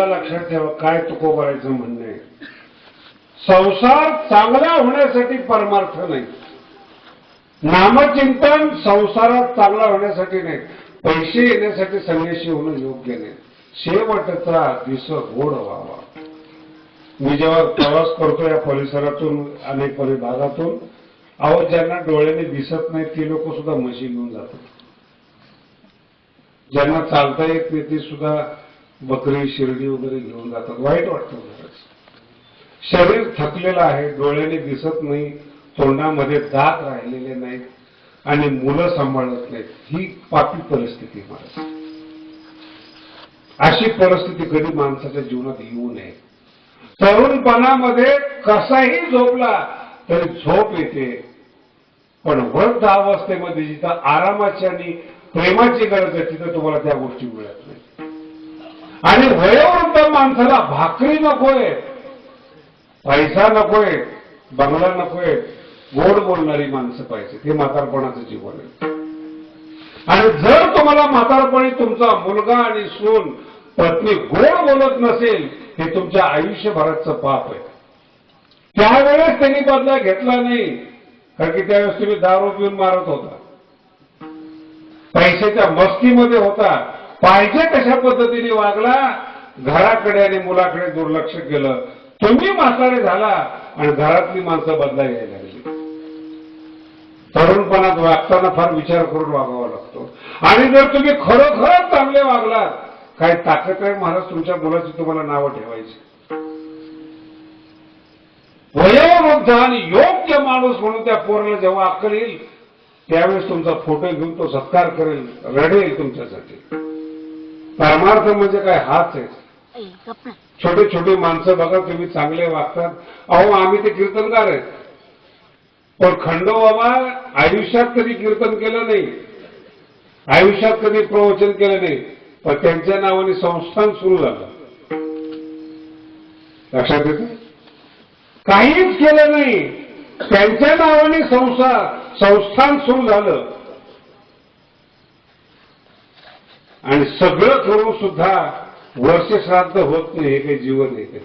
लक्षात ठेवा. काय तुकोबारायचं म्हणणं आहे, संसार चांगला होण्यासाठी परमार्थ नाही. नामचिंतन संसारात चांगला होण्यासाठी नाही, पैसे येण्यासाठी संन्यासी होणं योग्य नाही. शेवटचा दिस गोड व्हावा. मी जेव्हा प्रवास करतो या परिसरातून अनेक भागातून, अहो ज्यांना डोळ्याने दिसत नाही ते लोक सुद्धा म्हशी घेऊन जातात. ज्यांना चालता येत नाही ते सुद्धा बकरी शिर्डी वगैरे घेऊन जातात. वाईट वाटतं खरंच. शरीर थकलेलं आहे, डोळ्याने दिसत नाही, तोंडामध्ये दात राहिलेले नाहीत आणि मुलं सांभाळत नाहीत. ही पापी परिस्थिती महाराज. अशी परिस्थिती कधी माणसाच्या जीवनात येऊ नये. तरुणपणामध्ये कसाही झोपला तरी झोप येते, पण वृद्ध अवस्थेमध्ये जिथं आरामाची आणि प्रेमाची गरज आहे तिथं तुम्हाला त्या गोष्टी मिळत नाही. आणि वयोवृद्ध माणसाला भाकरी नकोय, पैसा नकोय, बंगला नकोय, गोड बोलणारी माणसं पाहिजे. हे म्हातारपणाचं जीवन आहे. आणि जर तुम्हाला म्हातारपणी तुमचा मुलगा आणि सून पत्नी गोड बोलत नसेल, हे तुमच्या आयुष्यभराचं पाप आहे. त्यावेळेस त्यांनी बदला घेतला नाही, कारण की त्यावेळेस तुम्ही दारू पिऊन मारत होता, पैशाच्या मस्तीमध्ये होता, पाहिजे तशा पद्धतीने वागला, घराकडे आणि मुलाकडे दुर्लक्ष केलं. तुम्ही म्हातारे झाला आणि घरातली माणसं बदला घ्यायला लागली. तरुणपणात वागताना फार विचार करून वागावा लागतो. आणि जर तुम्ही खरोखरच चांगले वागलात, काय ताकद आहे महाराज तुमच्या मुलाची तुम्हाला नावं ठेवायची. वयोवृद्ध आणि योग्य माणूस म्हणून त्या पोराला जेव्हा अक्कल येईल त्यावेळेस तुमचा फोटो घेऊन तो सत्कार करेल, रडेल तुमच्यासाठी. परमार्थ म्हणजे काय हाच आहे. छोटे छोटे माणसं बघा तुम्ही चांगले वागतात. अहो आम्ही ते कीर्तनकार आहेत, पण खंडोबाबा आयुष्यात कधी कीर्तन केलं नाही, आयुष्यात कधी प्रवचन केलं नाही, पण त्यांच्या नावाने संस्थान सुरू झालं. लक्षात येतं? काहीच केलं नाही, त्यांच्या नावाने संस्थान सुरू झालं. आणि सगळं करून सुद्धा वर्ष श्राद्ध होत नाही. हे काही जीवन आहे का?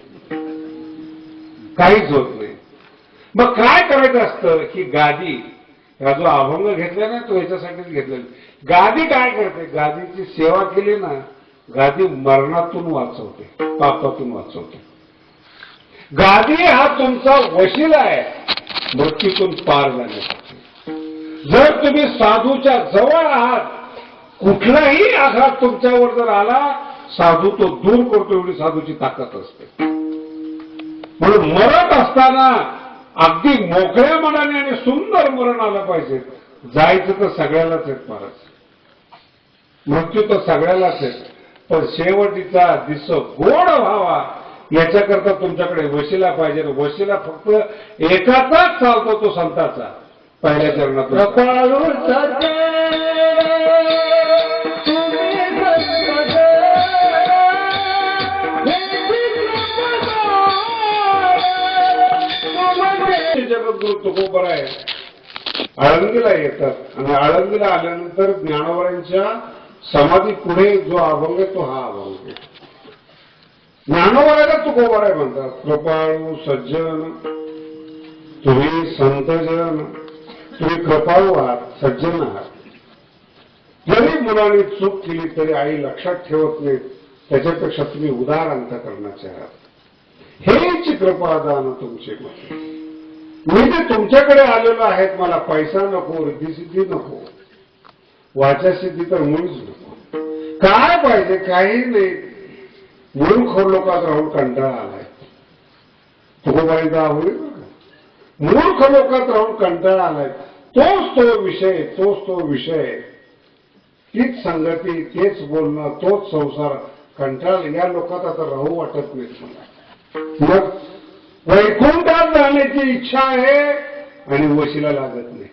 काहीच होत नाही. मग काय करायचं असतं की गादी, हा जो अभंग घेतला ना तो ह्याच्यासाठीच घेतलेला. गादी काय करते? गादीची सेवा केली ना, गादी मरणातून वाचवते, पापातून वाचवते. गादी हा तुमचा वशिला आहे मृत्यूतून पार जाण्यासाठी. जर तुम्ही साधूच्या जवळ आहात, कुठलाही आघात तुमच्यावर जर आला, साधू तो दूर करतो, एवढी साधूची ताकद असते. म्हणून मरत असताना अगदी मोकळ्या मनाने आणि सुंदर मरण आलं पाहिजे. जायचं तर सगळ्यालाच आहेत महाराज, मृत्यू तर सगळ्यालाच आहे, पण शेवटीचा दिस गोड व्हावा याच्याकरता तुमच्याकडे वशिला पाहिजे. वशिला फक्त एकाचाच चालतो, तो संताचा. पहिल्या चरणात जगद्गुरु तुकोबर आहे, आळंदीला येतात आणि आळंदीला आल्यानंतर ज्ञानोबरांच्या समाधी पुढे जो अभंग आहे तो हा अभंग आहे. ज्ञानोबराला तुकोबर आहे म्हणतात. कृपाळू सज्जन तुम्ही संतजन, तुम्ही कृपाळू आहात, सज्जन आहात. जरी मुलाने चूक केली तरी आई लक्षात ठेवत नाही, त्याच्यापेक्षा तुम्ही उदार अंतःकरणाचे आहात. हेच कृपादान तुमचे. मी जे तुमच्याकडे आलेलो आहे, मला पैसा नको, रिद्धिसिद्धी नको, वाचासिद्धी तर मुळीच नको. काय पाहिजे? काही नाही. मूर्ख लोकात राहून कंटाळा आलाय. तुकोबाईचा होईल. मूर्ख लोकात राहून कंटाळा आलाय. तोच तो विषय, तीच संगती, तेच बोलणं, तोच संसार. कंटाळा या लोकात आता राहू वाटत नाही मला. मग वैकुंठात जाण्याची इच्छा आहे आणि वशिला लागत नाही.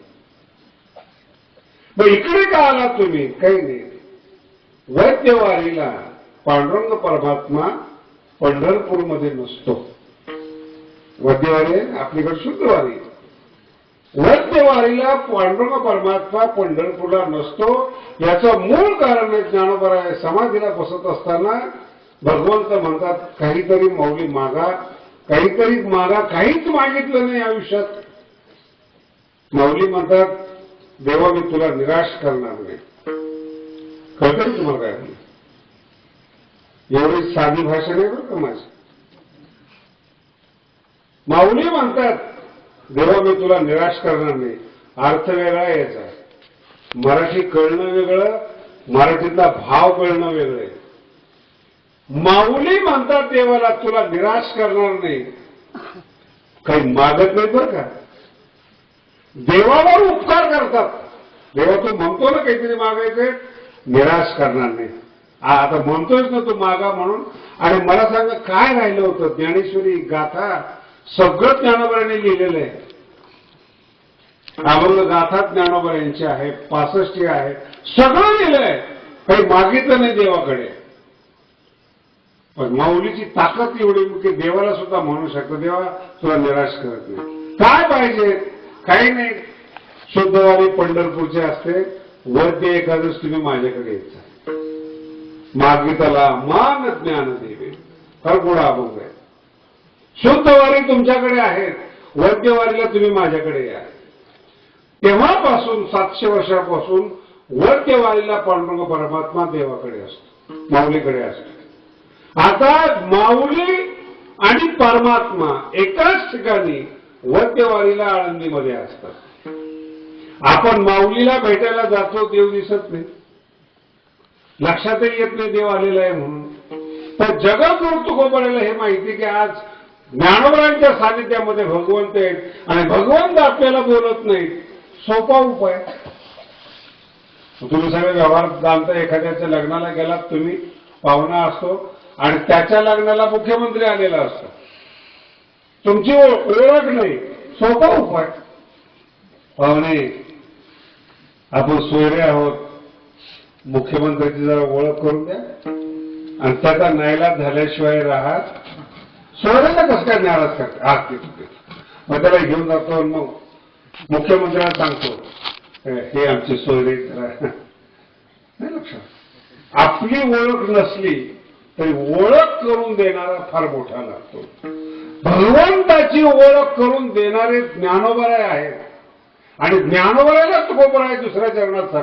मग इकडे का आलात तुम्ही? काही नाही. वैद्यवारीला पांडुरंग परमात्मा पंढरपूरमध्ये नसतो. वैद्यवारी आपल्याकडे शुद्धवारी. वैद्यवारीला पांडुरंग परमात्मा पंढरपूरला नसतो. याचं मूळ कारण आहे ज्ञानोबा समाधीला बसत असताना भगवंत म्हणतात काहीतरी मौली मागा, काहीतरी मागा. काहीच मागितलं नाही आयुष्यात. माऊली म्हणतात देवा मी तुला निराश करणार नाही. कळतं तुम्हाला काय? एवढी साधी भाषा नाही बरं का माझी. माऊली म्हणतात देवा मी तुला निराश करणार नाही. अर्थ वेगळा याचा. मराठी कळणं वेगळं, मराठीतला भाव कळणं वेगळं. माऊली म्हणतात देवाला तुला निराश करणार नाही. काही मागत नाही बरं का. देवावर उपकार करतात. देवा तू म्हणतो ना काहीतरी मागायचंय, निराश करणार नाही. आता म्हणतोयच ना तू मागा म्हणून. आणि मला सांगा काय राहिलं होतं. ज्ञानेश्वरी गाथा सगळं ज्ञानोबरांनी लिहिलेलं आहे. अभंग गाथा ज्ञानोबा यांची आहे, 65 आहे, सगळं लिहिलंय. काही मागितलं नाही देवाकडे. पण माऊलीची ताकद एवढी की देवाला सुद्धा म्हणू शकतो देवा तुला निराश करत नाही. काय पाहिजे. काही नाही. शुद्धवारी पंढरपूरचे असते. वैद्य एकादश तुम्ही माझ्याकडे यायचा. मागितला मान ज्ञान देवे. फार गोडा अभंग आहे. शुद्धवारी तुमच्याकडे आहेत. वैद्यवारीला तुम्ही माझ्याकडे या. तेव्हापासून 700 वर्षापासून वैद्यवारीला पांडुरंग परमात्मा देवाकडे असतो, माऊलीकडे असतो. आता माऊली आणि परमात्मा एकाच ठिकाणी वैद्यवारीला आळंदीमध्ये असतात. आपण माऊलीला भेटायला जातो, देव दिसत नाही, लक्षातही येत नाही देव आलेला आहे म्हणून. तर जगद्गुरु तुकोबारायला हे माहिती की आज ज्ञानोबरांच्या सानिध्यामध्ये भगवंत आहेत आणि भगवंत आपल्याला बोलत नाहीत. सोपा उपाय. तुम्ही सगळे व्यवहारात जाणता. एखाद्याच्या लग्नाला गेलात तुम्ही, पाहुणा असतो आणि त्याच्या लग्नाला मुख्यमंत्री आलेला असतो, तुमची ओळख नाही. सोपा उपाय. पाहुणे आपण सोयरे आहोत, मुख्यमंत्र्याची जरा ओळख करून द्या. आणि त्याचा नाईलाज झाल्याशिवाय राहत सोयऱ्याला कसं काय नाराज करते. आज ते मग त्याला घेऊन जातो. मग मुख्यमंत्र्याला सांगतो हे आमचे सोयरे नाही. लक्षात आपली ओळख नसली तरी ओळख करून देणारा फार मोठा लागतो. भगवंताची ओळख करून देणारे ज्ञानोबराय आहेत. आणि ज्ञानोबरायला तुकोबराय दुसऱ्या चरणात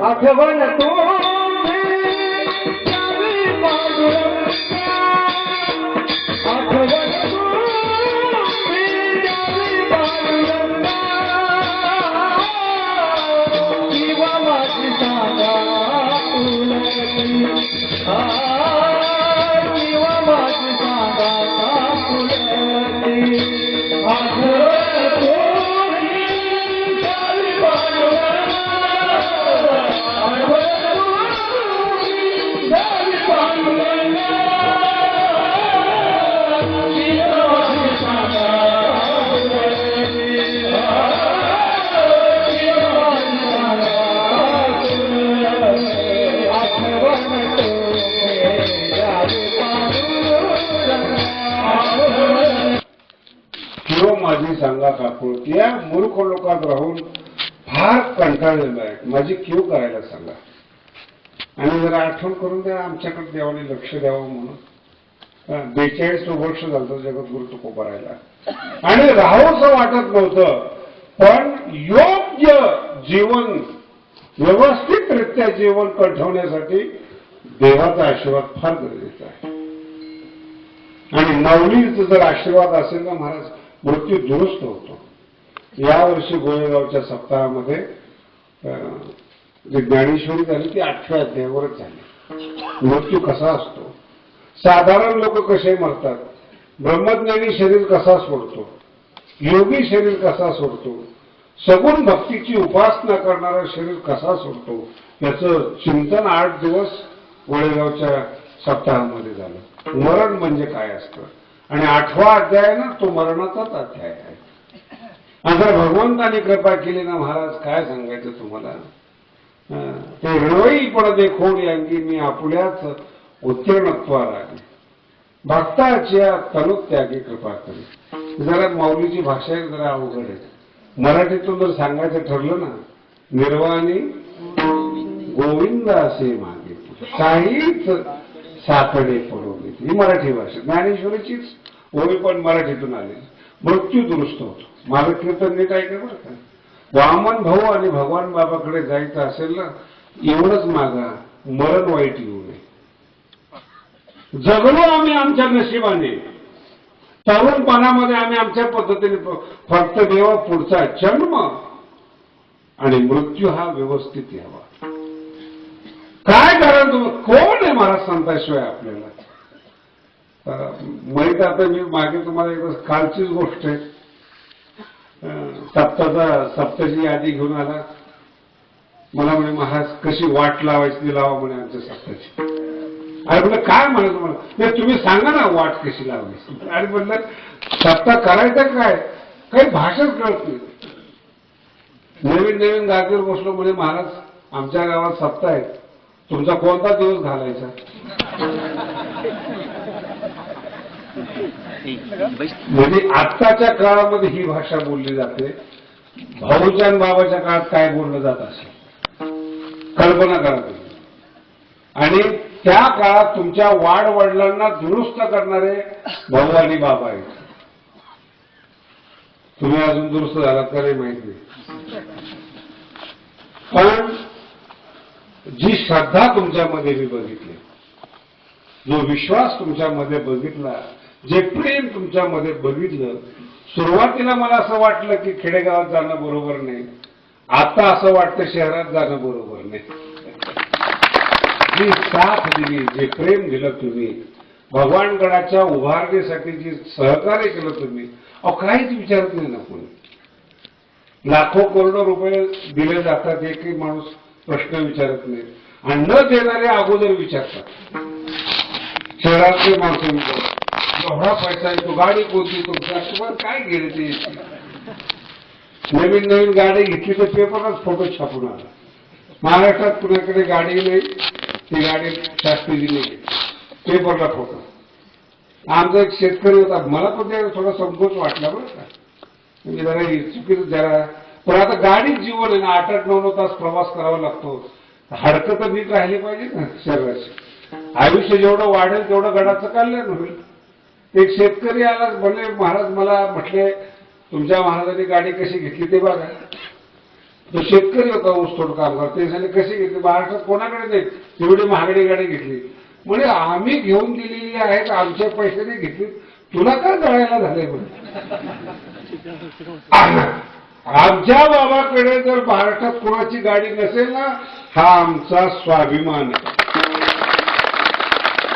माझी सांगा काकूळ. या मूर्ख लोकात राहून फार कंटाळलेलो आहे. माझी क्यू करायला सांगा. आणि जरा आठवण करून द्या आमच्याकडे देवाने लक्ष द्यावं म्हणून. 42 वर्ष झालं जगद्गुरु तुकोबारायला आणि राहावंसं वाटत नव्हतं. पण योग्य जीवन, व्यवस्थितरित्या जीवन कठवण्यासाठी देवाचा आशीर्वाद फार गरजेचा आहे. आणि माऊलीचा जर आशीर्वाद असेल ना महाराज, मृत्यू दुरुस्त होतो. यावर्षी गोळेगावच्या सप्ताहामध्ये जी ज्ञानेश्वरी झाली ती 8व्या अध्यायावरच झाली. मृत्यू कसा असतो, साधारण लोक कसे मरतात, ब्रह्मज्ञानी शरीर कसा सोडतो, योगी शरीर कसा सोडतो, सगुण भक्तीची उपासना करणारा शरीर कसा सोडतो, याचं चिंतन 8 दिवस गोळेगावच्या सप्ताहामध्ये झालं. मरण म्हणजे काय असतं. आणि 8वा अध्याय ना तो मरणाचाच अध्याय आहे. आणि जर भगवंताने कृपा केली ना महाराज, काय सांगायचं तुम्हाला. ते हृदयी पण देखोडी अंगी मी आपुल्याच उत्तीर्णत्वा लागली, भक्ताच्या तनुत्यागी कृपा करी. जरा माऊलीची भाषा जरा अवघड आहे. मराठीतून जर सांगायचं ठरलं ना, निर्वाणी गोविंद असे मागे काहीच साकडे पडून येते. ही मराठी भाषा. ज्ञानेश्वरीचीच ओळी पण मराठीतून आली. मृत्यू दुरुस्त होतो. माझं कीर्तन नीट ऐका बरं का. वामन भाऊ आणि भगवान बाबाकडे जायचं असेल ना, एवढंच मागा, मरण वाईट येऊ नये. जगलो आम्ही आमच्या नशिबाने, तरुणपणामध्ये आम्ही आमच्या पद्धतीने फक्त देवा पुढचा जन्म आणि मृत्यू हा व्यवस्थित यावा. काय करा तुम्ही, कोण आहे महाराज संताशिवाय आपल्याला. माहित आता मी मागे तुम्हाला एकदा कालचीच गोष्ट आहे, सप्ताची यादी घेऊन आला. मला म्हणे महाराज कशी वाट लावायची ती लावा म्हणे आमच्या सप्ताची. अरे म्हटलं काय म्हणायचं मला, नाही तुम्ही सांगा ना वाट कशी लावायची. आणि म्हटलं सप्ताह करायचं काय, काही भाषाच कळत नाही. नवीन नवीन गादीवर बसलो म्हणे महाराज आमच्या गावात सप्ताह आहे, तुमचा कोणता दिवस घालायचा. म्हणजे आत्ताच्या काळामध्ये ही भाषा बोलली जाते, भाऊच्या आणि बाबाच्या काळात काय बोललं जात असेल कल्पना करा तुम्ही. आणि त्या काळात तुमच्या वाडवडिलांना दुरुस्त करणारे भाऊ आणि बाबा आहेत. तुम्ही अजून दुरुस्त झालात का नाही माहित नाही, पण जी श्रद्धा तुमच्यामध्ये मी बघितली, जो विश्वास तुमच्यामध्ये बघितला, जे प्रेम तुमच्यामध्ये बघितलं, सुरुवातीला मला असं वाटलं की खेडेगावात जाणं बरोबर नाही, आता असं वाटतं शहरात जाणं बरोबर नाही. जी साथ दिली, जे प्रेम दिलं तुम्ही, भगवानगडाच्या उभारणीसाठी जे सहकार्य केलं तुम्ही, काहीच विचारत नाही ना कोणी. लाखो करोडो रुपये दिले जातात, एकही माणूस प्रश्न विचारत नाही, आणि न देणारे अगोदर विचारतात. शहरातले माणसं विचारतात एवढा पैसा येतो, गाडी कोणती तुमच्या, तुम्हाला काय गेले ते. नवीन नवीन गाडी घेतली तर पेपरलाच फोटो छापून आला. महाराष्ट्रात कुणाकडे गाडी नाही, ती गाडी शास्त्रीजी नाही, पेपरला फोटो. आमचा एक शेतकरी होता, मला पण ते थोडा संकोच वाटला बरं का, म्हणजे जरा चुकीचं जरा, पण आता गाडीच जीवन आहे ना, 8-9 तास प्रवास करावा लागतो, हाडकं तर नीट राहिली पाहिजे ना शरीराची. आयुष्य जेवढं वाढेल तेवढं गडाचं कल्याण होईल. एक शेतकरी आला म्हणले महाराज मला म्हटले तुमच्या महाराजांनी गाडी कशी घेतली ते बघा. तो शेतकरी होता, ऊसतोड कामगार. ते झाले कशी घेतली, महाराष्ट्रात कोणाकडे नाही एवढी महागडी गाडी घेतली. म्हणजे आम्ही घेऊन दिलेली आहे, आमच्या पैशाने घेतली, तुला काय जळायला झालंय म्हणे. आमच्या बाबाकडे जर महाराष्ट्रात कोणाची गाडी नसेल ना, हा आमचा स्वाभिमान आहे.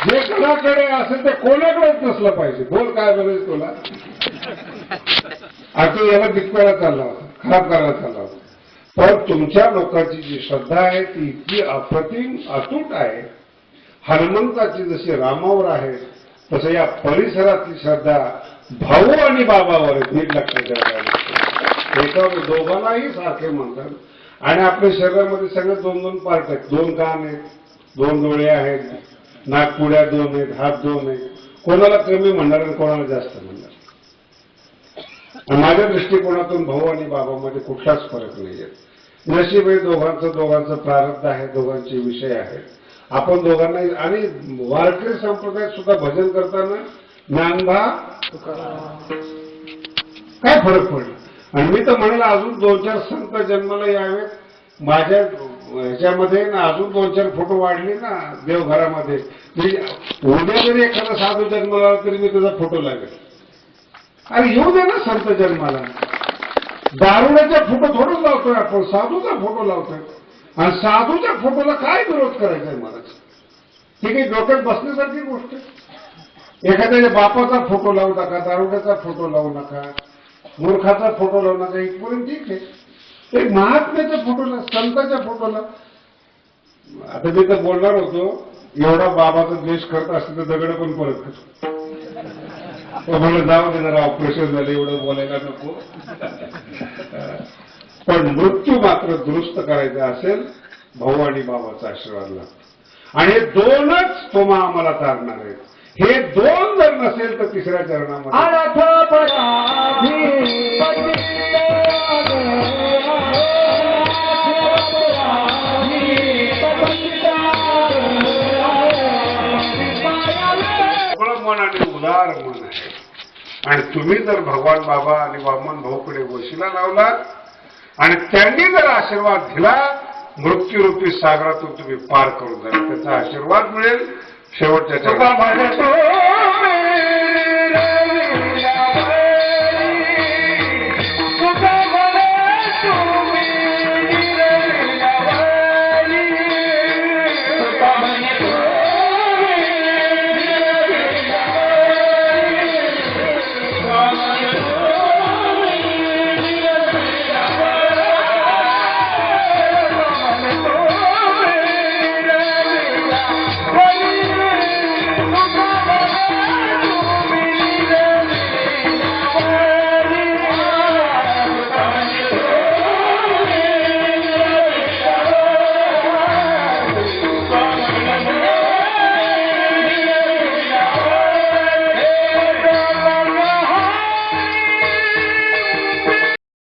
जे कोणाकडे असेल ते कोणाकडेच नसलं पाहिजे. बोल काय बोलायचं तुला, आता याला बिकवायला चालला होता, खराब करायला चालला होता. पण तुमच्या लोकांची जी श्रद्धा आहे ती इतकी अप्रतिम अतूट आहे. हनुमंताची जशी रामावर आहे तसं या परिसरातली श्रद्धा भाऊ आणि बाबावर आहे. नीट लक्षात ठेवायला, एका दोघांनाही सारखे म्हणतात. आणि आपल्या शरीरामध्ये सगळे 2-2 पार्ट आहेत, 2 कान आहेत, 2 डोळे आहेत, नागपुड्या 2 आहेत, हात 2 आहेत. कोणाला कमी म्हणणार आणि कोणाला जास्त म्हणणार. माझ्या दृष्टिकोनातून भाऊ आणि बाबामध्ये कुठलाच फरक नाहीये. नशीब हे दोघांचं प्रारब्ध आहे, दोघांचे विषय आहेत. आपण दोघांना, आणि वारकरी संप्रदायात सुद्धा भजन करताना ज्ञानभा काय फरक पडला. आणि मी तर म्हणाला अजून 2-4 संत जन्माला यावेत. माझ्या ह्याच्यामध्ये ना अजून 2-4 फोटो वाढले ना देवघरामध्ये. उद्या जरी एखादा साधू जन्माला आला तरी मी त्याचा फोटो लागेल. अरे येऊ दे ना संत जन्माला. दारुड्याचा फोटो थोडंच लावतोय आपण, साधूचा फोटो लावतोय. आणि साधूच्या फोटोला काय विरोध करायचा आहे महाराज. ही काही डोक्यात बसण्यासारखी गोष्ट आहे. एखाद्या बापाचा फोटो लावू नका, दारुड्याचा फोटो लावू नका, मूर्खाचा फोटो लावू नका, इथपर्यंत ठीक आहे. ते महात्म्याच्या फोटोला, संतांच्या फोटोला. आता मी तर बोलणार होतो, एवढा बाबाचा द्वेष करत असते तर दगड पण परत करतो. मला जाऊ दे जरा, ऑपरेशन झालं, एवढं बोलायला नको. पण मृत्यू मात्र दुरुस्त करायचा असेल, भाऊ आणि बाबाचा आशीर्वाद लागतो. आणि 2च तोमा आम्हाला तारणार आहेत. हे 2 जर नसेल तर 3ऱ्या चरणामध्ये मन आणि उदार मन आहे. आणि तुम्ही जर भगवान बाबा आणि वामन भाऊकडे वशिला लावलात आणि त्यांनी जर आशीर्वाद दिला, मृत्यूरूपी सागरातून तुम्ही पार करून जाल. त्याचा आशीर्वाद मिळेल शेवटच्या